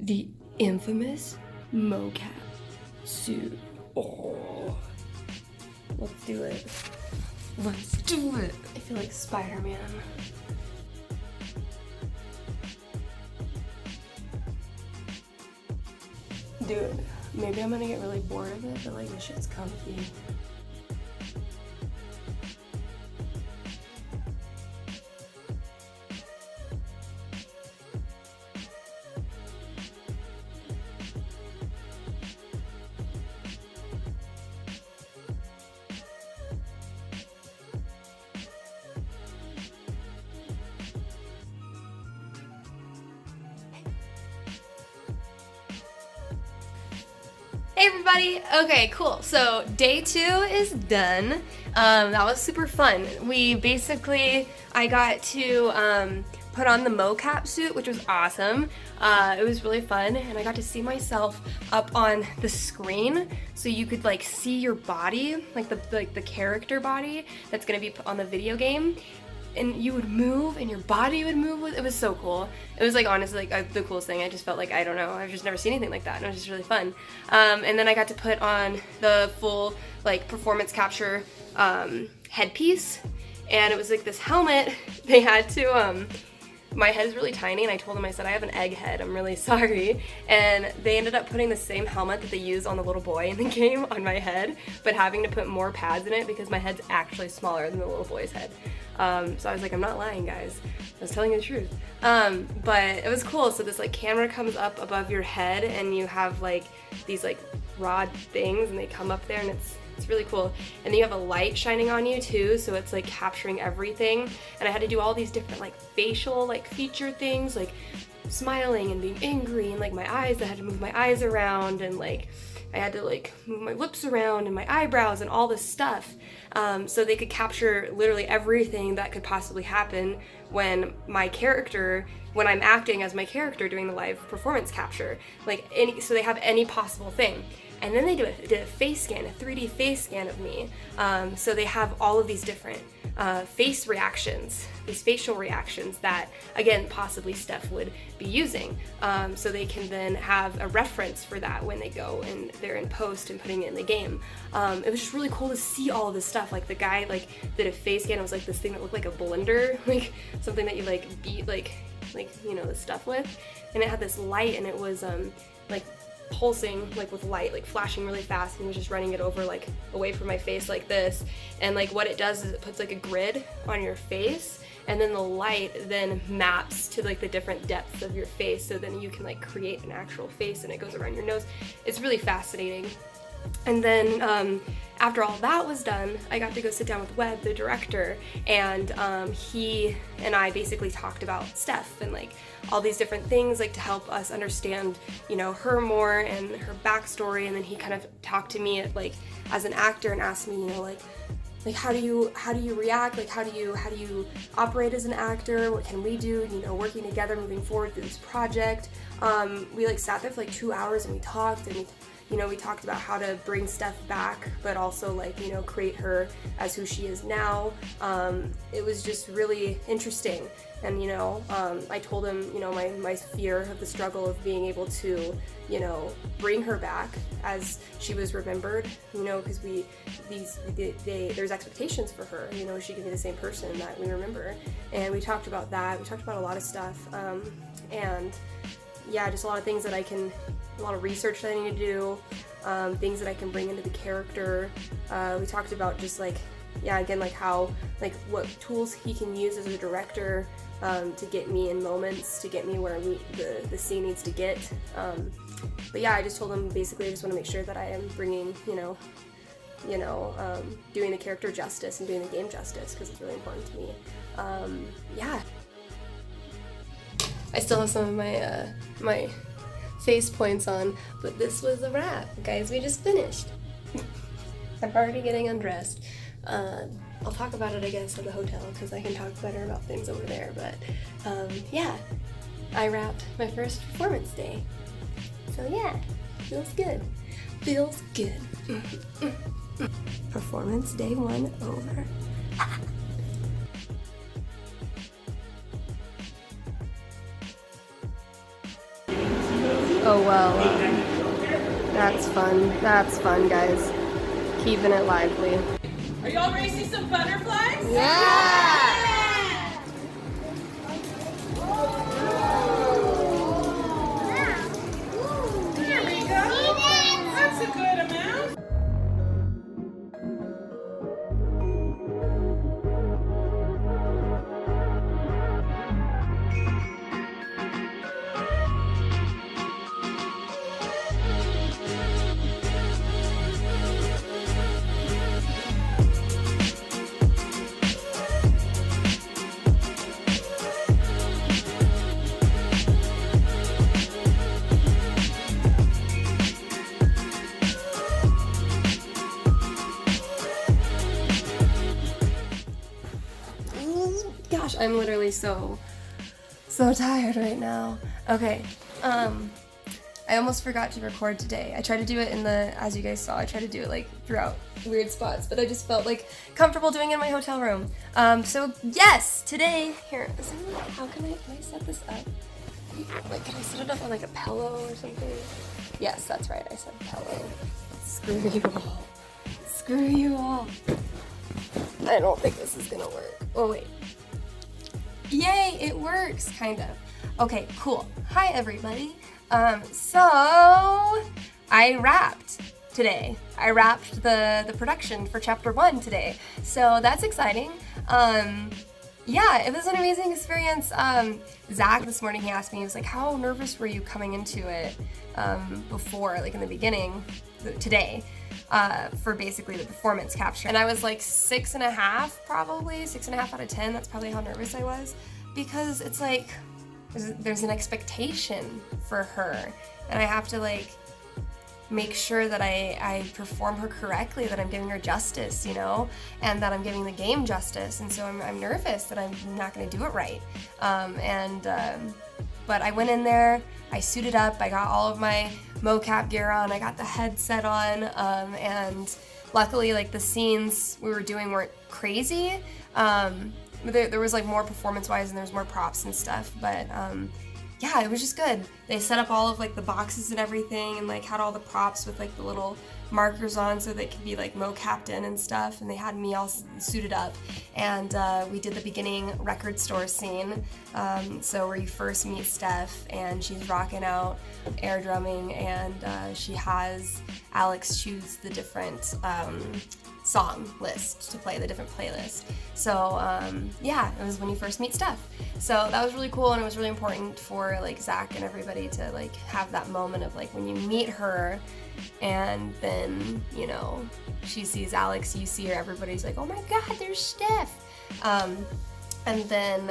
the infamous mocap suit. Oh, let's do it. Let's do it. I feel like Spider-Man. Dude, maybe I'm gonna get really bored of it, but like this shit's comfy. Hey everybody! Okay, cool. So day 2 is done. That was super fun. I got to put on the mocap suit, which was awesome. It was really fun, and I got to see myself up on the screen, so you could like see your body, like the character body that's gonna be put on the video game. And you would move, and your body would move. It was so cool. It was like honestly like the coolest thing. I just felt like, I don't know, I've just never seen anything like that, and it was just really fun. And then I got to put on the full like performance capture headpiece, and it was like this helmet. They had to my head is really tiny, and I told them, I said, I have an egg head, I'm really sorry. And they ended up putting the same helmet that they used on the little boy in the game on my head, but having to put more pads in it because my head's actually smaller than the little boy's head. So I was like, I'm not lying, guys. I was telling you the truth. But it was cool. So this like camera comes up above your head, and you have like these like rod things, and they come up there, and it's really cool. And then you have a light shining on you too, so it's like capturing everything. And I had to do all these different like facial like feature things, like smiling and being angry, and like my eyes, I had to move my eyes around, and like I had to like move my lips around and my eyebrows and all this stuff, so they could capture literally everything that could possibly happen when I'm acting as my character doing the live performance capture, so they have any possible thing. And then they did a face scan, a 3D face scan of me. So they have all of these different face reactions, these facial reactions that, again, possibly Steph would be using. So they can then have a reference for that when they go and they're in post and putting it in the game. It was just really cool to see all of this stuff. Like the guy like did a face scan. It was like this thing that looked like a blender, like something that you like beat like you know, the stuff with. And it had this light, and it was like pulsing like with light, like flashing really fast, and he was just running it over like away from my face like this. And like what it does is it puts like a grid on your face, and then the light then maps to like the different depths of your face, so then you can like create an actual face, and it goes around your nose. It's really fascinating. And then after all that was done, I got to go sit down with Webb, the director, and he and I basically talked about Steph and like all these different things, like to help us understand, you know, her more and her backstory. And then he kind of talked to me like as an actor and asked me, you know, like how do you react, like how do you operate as an actor, what can we do, you know, working together moving forward through this project. We like sat there for like 2 hours, and we talked, and we talked about how to bring Steph back, but also like, you know, create her as who she is now. It was just really interesting. And, you know, I told him, you know, my fear of the struggle of being able to, you know, bring her back as she was remembered, you know, because there's expectations for her, you know, she can be the same person that we remember. And we talked about that. We talked about a lot of stuff. And yeah, just a lot of things a lot of research that I need to do, things that I can bring into the character. We talked about just like, yeah, again, like how, like what tools he can use as a director to get me in moments, to get me where the scene needs to get. But yeah, I just told him basically I just want to make sure that I am bringing, doing the character justice and doing the game justice, because it's really important to me. Yeah. I still have some of my my face points on, but this was a wrap, guys. We just finished. I'm already getting undressed. I'll talk about it, I guess, at the hotel, because I can talk better about things over there. But yeah, I wrapped my first performance day. So yeah, feels good. Feels good. Performance day 1 over. Oh well. That's fun. That's fun, guys. Keeping it lively. Are y'all ready to see some butterflies? Yeah! Here we go. That's a good amount. Gosh, I'm literally so tired right now. Okay, I almost forgot to record today. I tried to do it as you guys saw, I tried to do it like throughout weird spots, but I just felt like comfortable doing it in my hotel room. So yes, today, here, how can I set this up? Like, can I set it up on like a pillow or something? Yes, that's right, I said pillow. Screw you all. Screw you all. I don't think this is gonna work. Oh wait. Yay, it works, kind of. Okay, cool. Hi, everybody. So I wrapped today. I wrapped the production for chapter 1 today. So that's exciting. Yeah, it was an amazing experience. Zach this morning, he asked me, he was like, how nervous were you coming into it before, like in the beginning, today? For basically the performance capture. And I was like 6.5, probably 6.5 out of 10. That's probably how nervous I was, because it's like there's an expectation for her, and I have to like make sure that I perform her correctly, that I'm giving her justice, you know, and that I'm giving the game justice. And so I'm nervous that I'm not going to do it right. But I went in there, I suited up, I got all of my mocap gear on, I got the headset on, and luckily like the scenes we were doing weren't crazy. There was like more performance-wise and there was more props and stuff, but yeah, it was just good. They set up all of like the boxes and everything, and like had all the props with like the little markers on so they could be like mocapped in and stuff, and they had me all suited up, and we did the beginning record store scene, so where you first meet Steph and she's rocking out air drumming, and she has Alex choose the different song list to play, the different playlist. So yeah, it was when you first meet Steph. So that was really cool, and it was really important for like Zach and everybody to like have that moment of like when you meet her, and then, you know, she sees Alex, you see her, everybody's like, oh my god, there's Steph. And then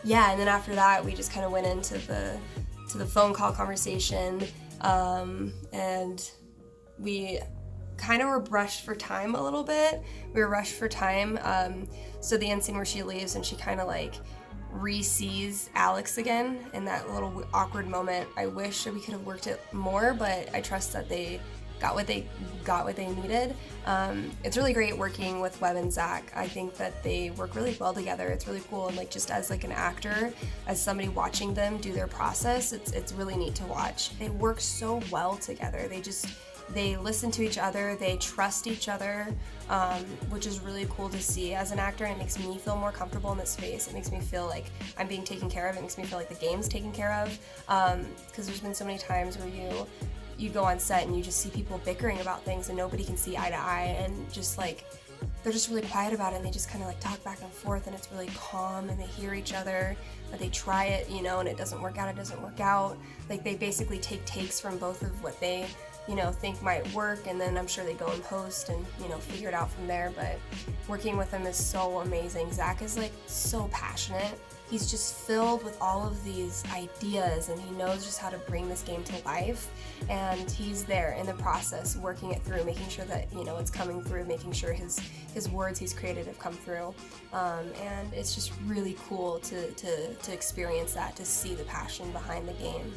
yeah, and then after that we just kind of went into the phone call conversation, and we kind of were rushed for time a little bit. We were rushed for time. So the end scene where she leaves and she kind of like re-sees Alex again in that little awkward moment. I wish that we could have worked it more, but I trust that they got what they needed. It's really great working with Webb and Zak. I think that they work really well together. It's really cool, and like just as like an actor, as somebody watching them do their process, it's really neat to watch. They work so well together. They listen to each other, they trust each other, which is really cool to see as an actor, and it makes me feel more comfortable in this space. It makes me feel like I'm being taken care of. It makes me feel like the game's taken care of, because there's been so many times where you go on set and you just see people bickering about things and nobody can see eye to eye, and just like they're just really quiet about it, and they just kind of like talk back and forth, and it's really calm, and they hear each other, but they try it, you know, and it doesn't work out. Like they basically take takes from both of what they, you know, think might work, and then I'm sure they go and post and, you know, figure it out from there. But working with him is so amazing. Zak is like so passionate. He's just filled with all of these ideas, and he knows just how to bring this game to life, and he's there in the process working it through, making sure that, you know, it's coming through, making sure his words he's created have come through, and it's just really cool to experience that, to see the passion behind the game,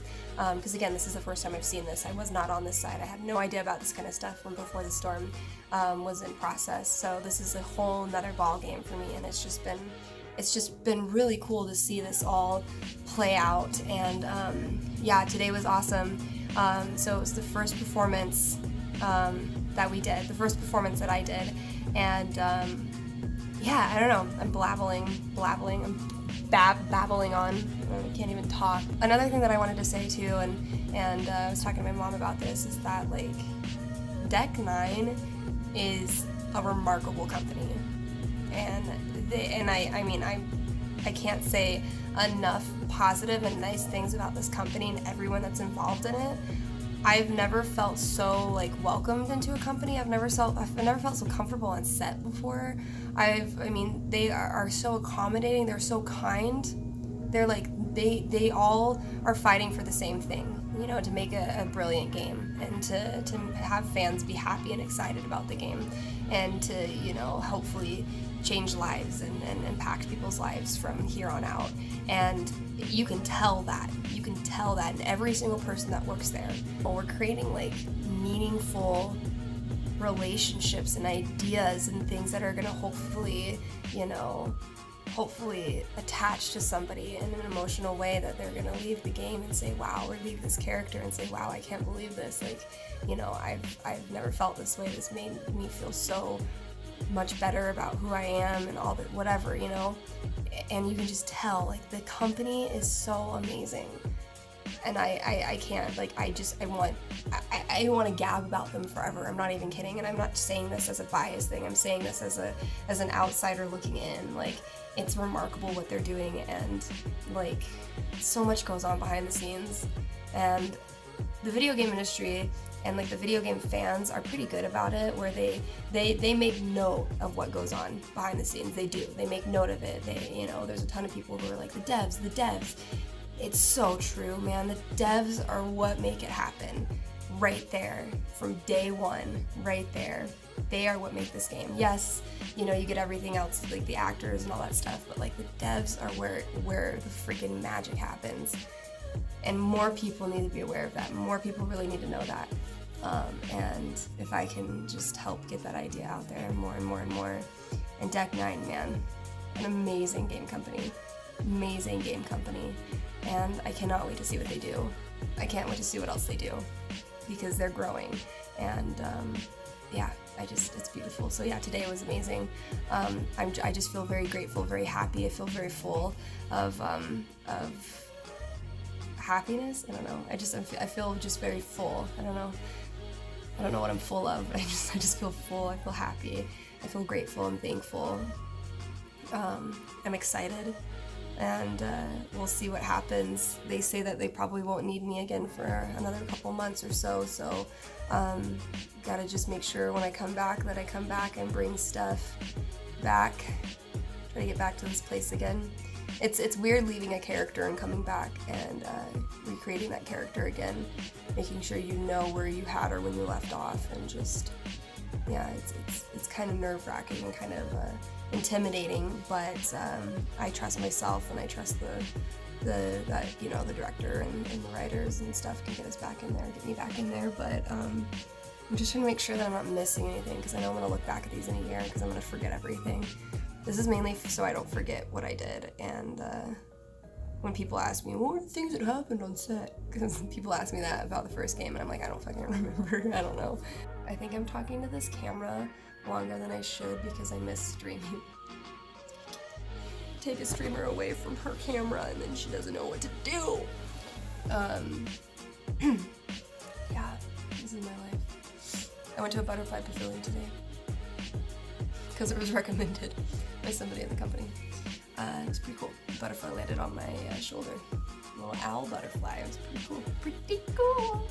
because again, this is the first time I've seen this. I was not on this side. I had no idea about this kind of stuff when Before the Storm was in process, so this is a whole nother ball game for me, and it's just been it's just been really cool to see this all play out. And yeah, today was awesome. So it was the first performance that we did, the first performance that I did, and yeah, I don't know, I'm babbling, I'm babbling on. I can't even talk. Another thing that I wanted to say too, and I was talking to my mom about this, is that like Deck 9 is a remarkable company, and I mean I can't say enough positive and nice things about this company and everyone that's involved in it. I've never felt so like welcomed into a company. I've never felt so comfortable on set before. I mean, they are so accommodating. They're so kind. They're like they all are fighting for the same thing, you know, to make a brilliant game and to have fans be happy and excited about the game, and to, you know, hopefully change lives and impact people's lives from here on out. And you can tell that in every single person that works there. Well, we're creating like meaningful relationships and ideas and things that are gonna hopefully, you know, attach to somebody in an emotional way, that they're gonna leave the game and say, wow, or leave this character and say, wow, I can't believe this. Like, you know, I've never felt this way. This made me feel so much better about who I am and all that, whatever, you know. And you can just tell, like, the company is so amazing. And I can't, like, I want to gab about them forever. I'm not even kidding. And I'm not saying this as a bias thing. I'm saying this as an outsider looking in. Like, it's remarkable what they're doing, and like, so much goes on behind the scenes. And the video game industry and like the video game fans are pretty good about it, where they make note of what goes on behind the scenes. They do. They make note of it. They, you know, there's a ton of people who are like, the devs. It's so true, man. The devs are what make it happen. Right there, from day one, right there. They are what make this game. Yes, you know, you get everything else, like the actors and all that stuff, but like the devs are where the freaking magic happens. And more people need to be aware of that. More people really need to know that. And if I can just help get that idea out there more and more and more. And Deck 9, man, an amazing game company. Amazing game company. And I cannot wait to see what they do. I can't wait to see what else they do, because they're growing. And yeah, it's beautiful. So yeah, today was amazing. I just feel very grateful, very happy. I feel very full of happiness. I don't know. I feel just very full. I don't know what I'm full of, but I just feel full. I feel happy. I feel grateful and thankful. I'm excited, and we'll see what happens. They say that they probably won't need me again for another couple months or so. So gotta just make sure when I come back that I come back and bring stuff back. Try to get back to this place again. It's weird leaving a character and coming back and recreating that character again, making sure you know where you had her when you left off, and just, yeah, it's kind of nerve-wracking and kind of intimidating, but I trust myself, and I trust that, you know, the director and the writers and stuff can get us back in there, get me back in there. But I'm just trying to make sure that I'm not missing anything, because I know I'm going to look back at these in a year, because I'm going to forget everything. This is mainly so I don't forget what I did. And when people ask me, what were the things that happened on set? Because people ask me that about the first game, and I'm like, I don't fucking remember. I don't know. I think I'm talking to this camera longer than I should, because I miss streaming. Take a streamer away from her camera, and then she doesn't know what to do. Yeah, this is my life. I went to a butterfly pavilion today, because it was recommended by somebody in the company. It was pretty cool. The butterfly landed on my shoulder. A little owl butterfly. It was pretty cool. Pretty cool.